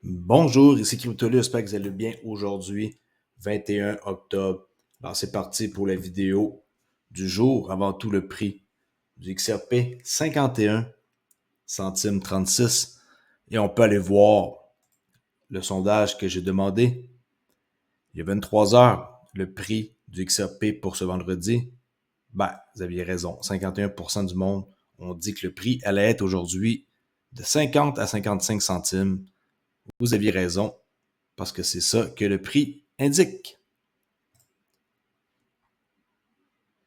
Bonjour, ici Cryptolus, j'espère que vous allez bien aujourd'hui, 21 octobre. Alors c'est parti pour la vidéo du jour. Avant tout, le prix du XRP, 51 centimes 36. Et on peut aller voir le sondage que j'ai demandé il y a 23 heures. Le prix du XRP pour ce vendredi, vous aviez raison. 51% du monde ont dit que le prix allait être aujourd'hui de 50 à 55 centimes. Vous aviez raison, parce que c'est ça que le prix indique.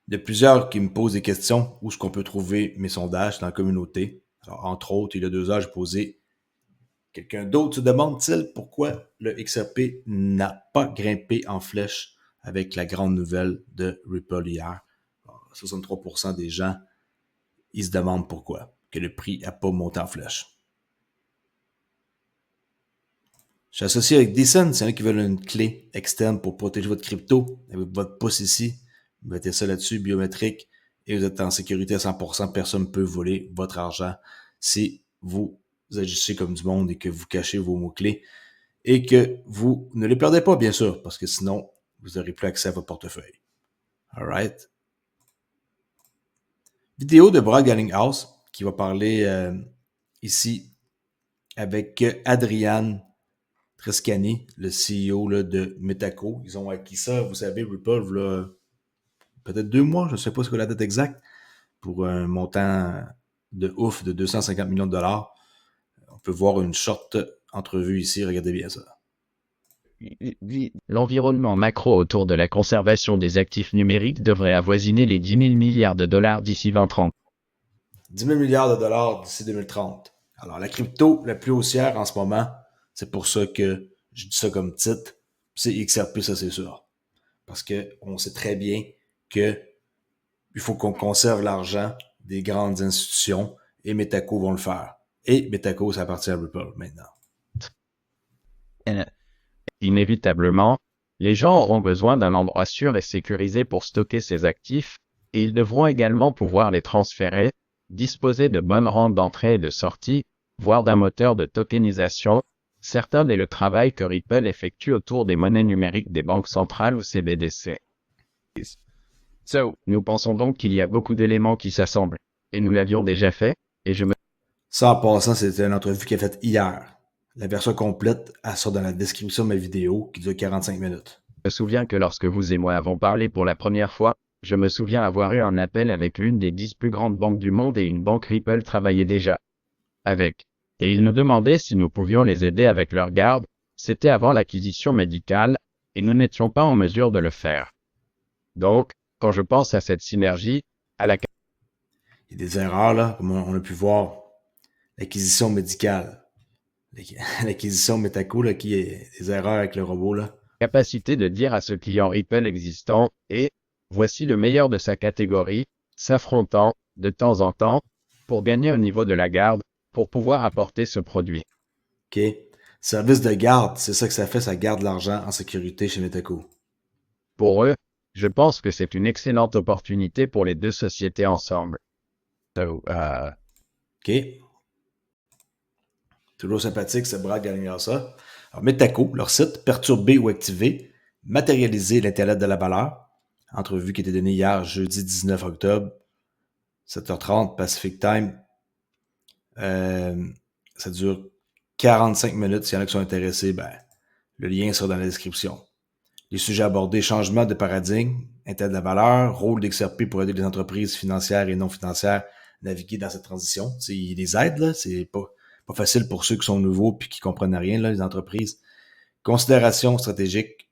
Il y a plusieurs qui me posent des questions où est-ce qu'on peut trouver mes sondages dans la communauté. Alors, entre autres, il y a 2 heures, j'ai posé quelqu'un d'autre se demande-t-il pourquoi le XRP n'a pas grimpé en flèche avec la grande nouvelle de Ripple hier. Alors, 63% des gens, ils se demandent pourquoi, que le prix n'a pas monté en flèche. Je suis associé avec Decent, c'est eux qui veulent une clé externe pour protéger votre crypto. Avec votre pouce ici, vous mettez ça là-dessus, biométrique, et vous êtes en sécurité à 100%. Personne ne peut voler votre argent si vous agissez comme du monde et que vous cachez vos mots-clés et que vous ne les perdez pas, bien sûr, parce que sinon, vous n'aurez plus accès à votre portefeuille. Alright. Vidéo de Brad Garlinghouse qui va parler ici avec Adrian Trescani, le CEO là, de Metaco. Ils ont acquis ça, vous savez, Ripple, là, peut-être 2 mois, je ne sais pas ce que la date exacte, pour un montant de ouf de 250 millions de dollars. On peut voir une short entrevue ici, regardez bien ça. L'environnement macro autour de la conservation des actifs numériques devrait avoisiner les 10 000 milliards de dollars d'ici 2030. 10 000 milliards de dollars d'ici 2030. Alors, la crypto la plus haussière en ce moment, c'est pour ça que je dis ça comme titre, c'est XRP, ça c'est sûr. Parce qu'on sait très bien que il faut qu'on conserve l'argent des grandes institutions et Metaco vont le faire. Et Metaco, ça appartient à Ripple maintenant. Inévitablement, les gens auront besoin d'un endroit sûr et sécurisé pour stocker ces actifs, et ils devront également pouvoir les transférer, disposer de bonnes rentes d'entrée et de sortie, voire d'un moteur de tokenisation, certain est le travail que Ripple effectue autour des monnaies numériques des banques centrales ou CBDC. Nous pensons donc qu'il y a beaucoup d'éléments qui s'assemblent, et nous l'avions déjà fait, et je me Ça, en passant, c'était une entrevue qu'elle a faite hier. La version complète, elle sort dans la description de ma vidéo qui dure 45 minutes. souviens que lorsque vous et moi avons parlé pour la première fois, je me souviens avoir eu un appel avec l'une des 10 plus grandes banques du monde et une banque Ripple travaillait déjà avec. Et ils nous demandaient si nous pouvions les aider avec leur garde, c'était avant l'acquisition médicale, et nous n'étions pas en mesure de le faire. Donc, quand je pense à cette synergie, à la Il y a des erreurs, là, comme on a pu voir. L'acquisition médicale. L'acquisition Metaco, là, qui est des erreurs avec le robot, là. capacité de dire à ce client Ripple existant, et voici le meilleur de sa catégorie, s'affrontant, de temps en temps, pour gagner au niveau de la garde, pour pouvoir apporter ce produit. OK? Service de garde, c'est ça que ça fait, ça garde l'argent en sécurité chez Metaco. Pour eux, je pense que c'est une excellente opportunité pour les deux sociétés ensemble. OK? Toujours sympathique, ce Brad ça. Alors, Metaco, leur site, perturber ou activer, matérialiser l'intérêt de la valeur. Entrevue qui a été donnée hier, jeudi 19 octobre, 7h30 Pacific Time. Ça dure 45 minutes. S'il y en a qui sont intéressés, le lien sera dans la description. Les sujets abordés, changement de paradigme, intérêt de la valeur, rôle d'XRP pour aider les entreprises financières et non financières à naviguer dans cette transition. T'sais, ils les aident, là. C'est pas facile pour ceux qui sont nouveaux puis qui comprennent rien, là, les entreprises. Considération stratégique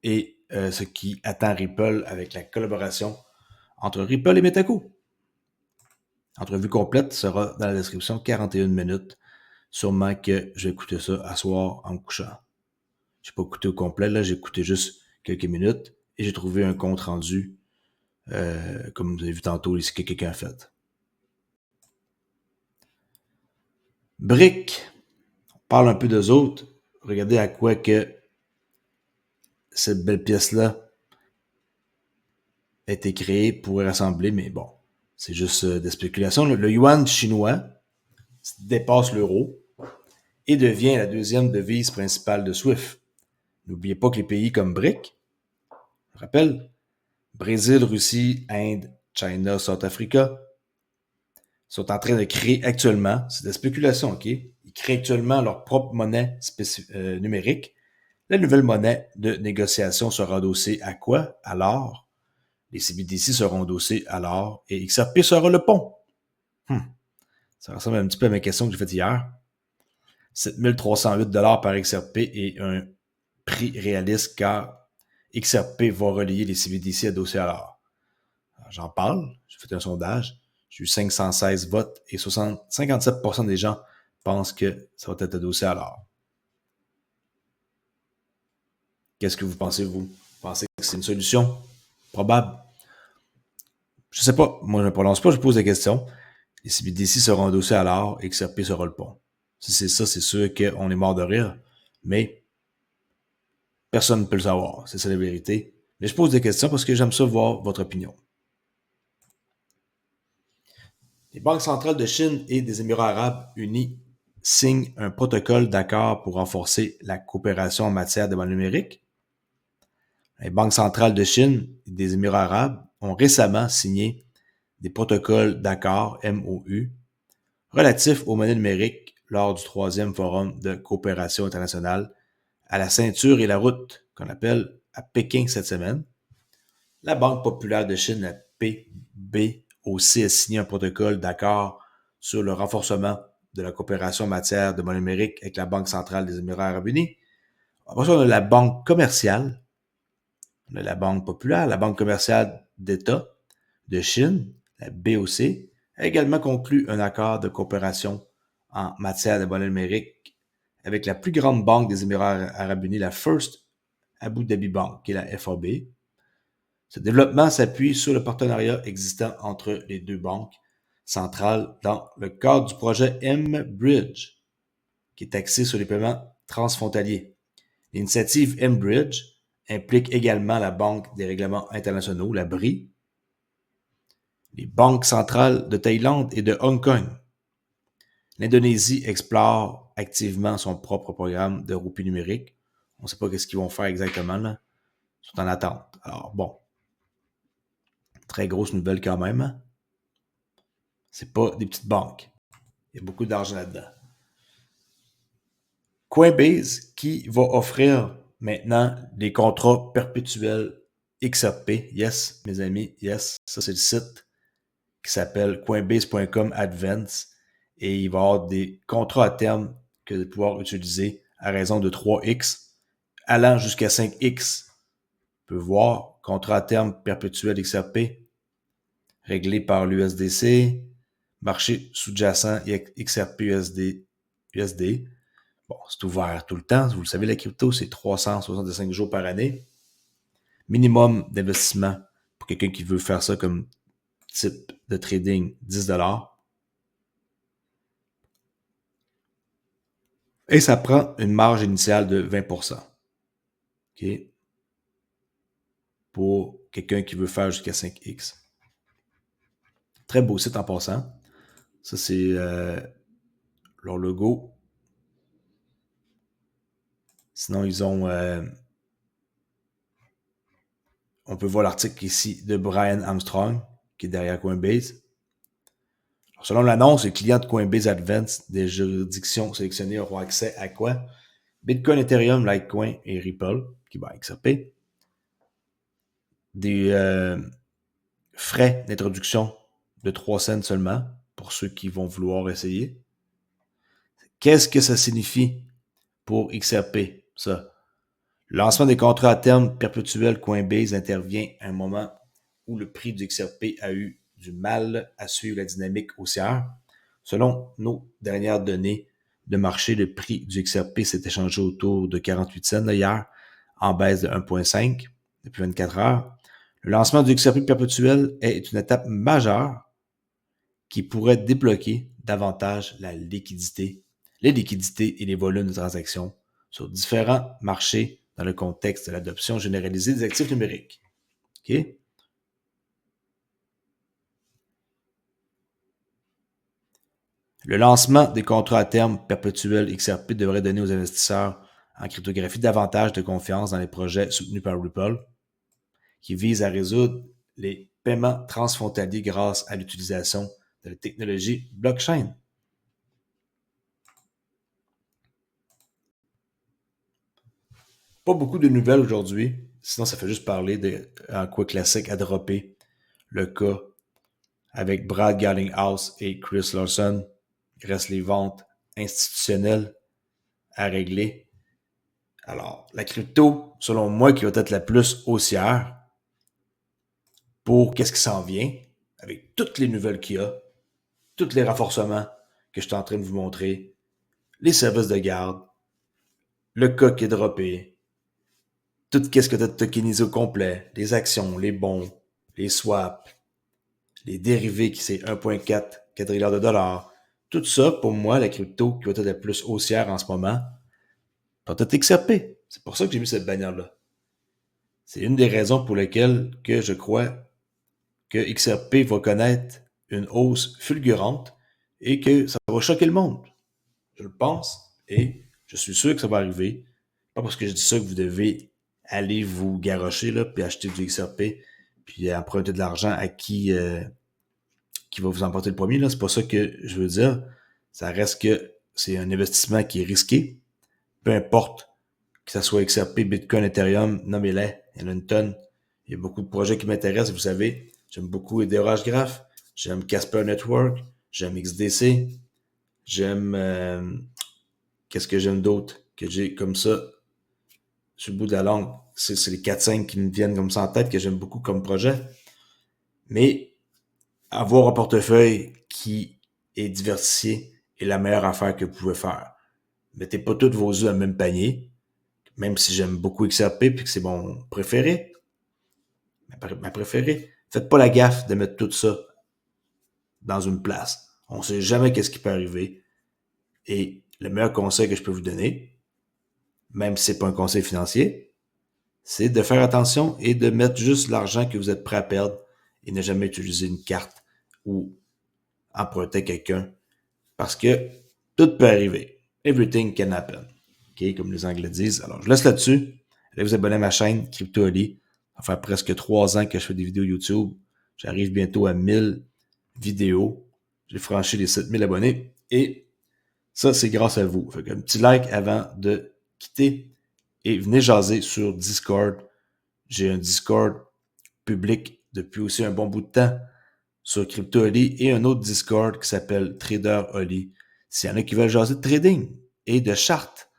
et ce qui attend Ripple avec la collaboration entre Ripple et Metaco. Entrevue complète sera dans la description, 41 minutes. Sûrement que je vais écouter ça à soir en me couchant. J'ai pas écouté au complet, là, j'ai écouté juste quelques minutes et j'ai trouvé un compte rendu, comme vous avez vu tantôt ici, que quelqu'un a fait. Brick, on parle un peu d'eux autres. Regardez à quoi que cette belle pièce-là a été créée pour rassembler, mais bon, c'est juste des spéculations. Le yuan chinois dépasse l'euro et devient la deuxième devise principale de SWIFT. N'oubliez pas que les pays comme BRIC, je rappelle, Brésil, Russie, Inde, China, South Africa, sont en train de créer actuellement, c'est de la spéculation, OK? Ils créent actuellement leur propre monnaie numérique. La nouvelle monnaie de négociation sera adossée à quoi? À l'or. Les CBDC seront adossés à l'or et XRP sera le pont. Ça ressemble un petit peu à ma question que j'ai faite hier. 7 308 $ par XRP est un prix réaliste car XRP va relier les CBDC adossés à l'or. J'en parle, j'ai fait un sondage, j'ai eu 516 votes et 57% des gens pensent que ça va être adossé à l'or. Qu'est-ce que vous pensez, vous? Vous pensez que c'est une solution probable? Je sais pas, moi je ne me prononce pas, je pose la question. Les CBDC seront adossés à l'or et XRP sera le pont. Si c'est ça, c'est sûr qu'on est mort de rire, mais personne ne peut le savoir, c'est ça la vérité. Mais je pose des questions parce que j'aime ça voir votre opinion. Les banques centrales de Chine et des Émirats arabes unis signent un protocole d'accord pour renforcer la coopération en matière de monnaie numérique. Les banques centrales de Chine et des Émirats arabes ont récemment signé des protocoles d'accord MOU relatifs aux monnaies numériques lors du 3e forum de coopération internationale à la ceinture et la route qu'on appelle à Pékin cette semaine. La Banque populaire de Chine, la PBOC, a signé un protocole d'accord sur le renforcement de la coopération en matière de monnaie numérique avec la Banque centrale des Émirats arabes unis. Après ça, on a la Banque commerciale, on a la Banque populaire, la Banque commerciale d'État de Chine, la BOC, a également conclu un accord de coopération en matière de monnaie numérique avec la plus grande banque des Émirats arabes unis, la First Abu Dhabi Bank, qui est la FAB. Ce développement s'appuie sur le partenariat existant entre les deux banques centrales dans le cadre du projet M-Bridge, qui est axé sur les paiements transfrontaliers. L'initiative M-Bridge implique également la Banque des règlements internationaux, la BRI, les banques centrales de Thaïlande et de Hong Kong. L'Indonésie explore activement son propre programme de roupie numérique. On ne sait pas ce qu'ils vont faire exactement, là. Ils sont en attente. Alors, bon. Très grosse nouvelle quand même. Hein? C'est pas des petites banques. Il y a beaucoup d'argent là-dedans. Coinbase qui va offrir maintenant des contrats perpétuels XRP. Yes, mes amis, yes. Ça, c'est le site qui s'appelle coinbase.com Advance et il va y avoir des contrats à terme que vous allez pouvoir utiliser à raison de 3x allant jusqu'à 5x. On peut voir contrat à terme perpétuel XRP réglé par l'USDC, marché sous-jacent XRP USD. Bon, c'est ouvert tout le temps. Vous le savez, la crypto, c'est 365 jours par année. Minimum d'investissement pour quelqu'un qui veut faire ça comme type de trading, 10 $. Et ça prend une marge initiale de 20%. OK? Pour quelqu'un qui veut faire jusqu'à 5x. Très beau site en passant. Ça, c'est leur logo. Sinon, ils ont... on peut voir l'article ici de Brian Armstrong, qui est derrière Coinbase. Alors, selon l'annonce, les clients de Coinbase Advance des juridictions sélectionnées auront accès à quoi? Bitcoin, Ethereum, Litecoin et Ripple, qui va XRP. Des frais d'introduction de 3 cents seulement pour ceux qui vont vouloir essayer. Qu'est-ce que ça signifie pour XRP, ça? Le lancement des contrats à terme perpétuels Coinbase intervient à un moment où le prix du XRP a eu du mal à suivre la dynamique haussière. Selon nos dernières données de marché, le prix du XRP s'est échangé autour de 48 cents hier, en baisse de 1,5 depuis 24 heures. Le lancement du XRP perpétuel est une étape majeure qui pourrait débloquer davantage la liquidité, les liquidités et les volumes de transactions sur différents marchés dans le contexte de l'adoption généralisée des actifs numériques. OK? Le lancement des contrats à terme perpétuels XRP devrait donner aux investisseurs en cryptographie davantage de confiance dans les projets soutenus par Ripple, qui visent à résoudre les paiements transfrontaliers grâce à l'utilisation de la technologie blockchain. Pas beaucoup de nouvelles aujourd'hui, sinon ça fait juste parler de en quoi Classic a droppé le cas avec Brad Garlinghouse et Chris Larson. Il reste les ventes institutionnelles à régler. Alors, la crypto, selon moi, qui va être la plus haussière pour qu'est-ce qui s'en vient, avec toutes les nouvelles qu'il y a, tous les renforcements que je suis en train de vous montrer, les services de garde, le cas qui est droppé, tout ce que tu as tokenisé au complet, les actions, les bons, les swaps, les dérivés qui c'est 1,4 quadrilliard de dollars. Tout ça, pour moi, la crypto qui va être la plus haussière en ce moment, va être XRP. C'est pour ça que j'ai mis cette bannière-là. C'est une des raisons pour lesquelles que je crois que XRP va connaître une hausse fulgurante et que ça va choquer le monde. Je le pense et je suis sûr que ça va arriver. Pas parce que je dis ça que vous devez aller vous garrocher là, puis acheter du XRP puis emprunter de l'argent à qui va vous emporter le premier. Là. C'est pas ça que je veux dire. Ça reste que c'est un investissement qui est risqué. Peu importe que ce soit XRP, Bitcoin, Ethereum, nommez-les. Il y en a une tonne. Il y a beaucoup de projets qui m'intéressent, vous savez. J'aime beaucoup EDH Graph. J'aime Casper Network. J'aime XDC. J'aime... qu'est-ce que j'aime d'autre que j'ai comme ça sur le bout de la langue? C'est les 4-5 qui me viennent comme ça en tête que j'aime beaucoup comme projet. Mais avoir un portefeuille qui est diversifié est la meilleure affaire que vous pouvez faire. Mettez pas tous vos œufs dans le même panier, même si j'aime beaucoup XRP et que c'est mon préféré. Ma préférée. Faites pas la gaffe de mettre tout ça dans une place. On sait jamais qu'est-ce qui peut arriver. Et le meilleur conseil que je peux vous donner, même si c'est pas un conseil financier, c'est de faire attention et de mettre juste l'argent que vous êtes prêt à perdre et ne jamais utiliser une carte ou emprunter quelqu'un parce que tout peut arriver. Everything can happen. OK, comme les Anglais disent. Alors, je laisse là-dessus. Allez vous abonner à ma chaîne Crypto Ali. Ça fait presque 3 ans que je fais des vidéos YouTube. J'arrive bientôt à 1000 vidéos. J'ai franchi les 7000 abonnés. Et ça, c'est grâce à vous. Fait qu'un petit like avant de quitter. Et venez jaser sur Discord. J'ai un Discord public depuis aussi un bon bout de temps sur Crypto Ali et un autre Discord qui s'appelle Trader Ali. S'il y en a qui veulent jaser de trading et de chartes.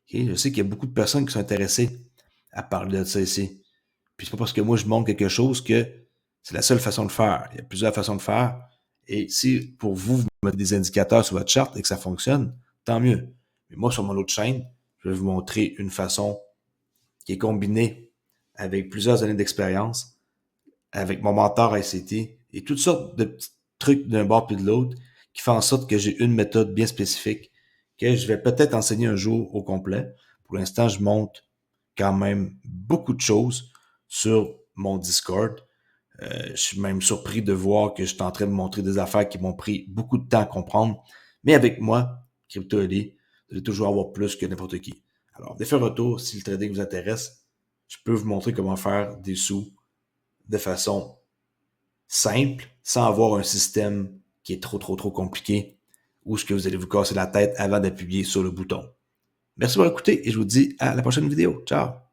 Okay? Je sais qu'il y a beaucoup de personnes qui sont intéressées à parler de ça ici. Puis c'est pas parce que moi je montre quelque chose que c'est la seule façon de faire. Il y a plusieurs façons de faire. Et si pour vous, vous mettez des indicateurs sur votre charte et que ça fonctionne, tant mieux. Mais moi, sur mon autre chaîne, je vais vous montrer une façon qui est combinée avec plusieurs années d'expérience, avec mon mentor ICT et toutes sortes de petits trucs d'un bord puis de l'autre qui font en sorte que j'ai une méthode bien spécifique que je vais peut-être enseigner un jour au complet. Pour l'instant, je monte quand même beaucoup de choses sur mon Discord. Je suis même surpris de voir que je suis en train de montrer des affaires qui m'ont pris beaucoup de temps à comprendre. Mais avec moi, Crypto Ali, vous allez toujours avoir plus que n'importe qui. Alors, défait retour, si le trading vous intéresse, je peux vous montrer comment faire des sous de façon simple, sans avoir un système qui est trop compliqué ou ce que vous allez vous casser la tête avant d'appuyer sur le bouton. Merci d'avoir écouté et je vous dis à la prochaine vidéo. Ciao!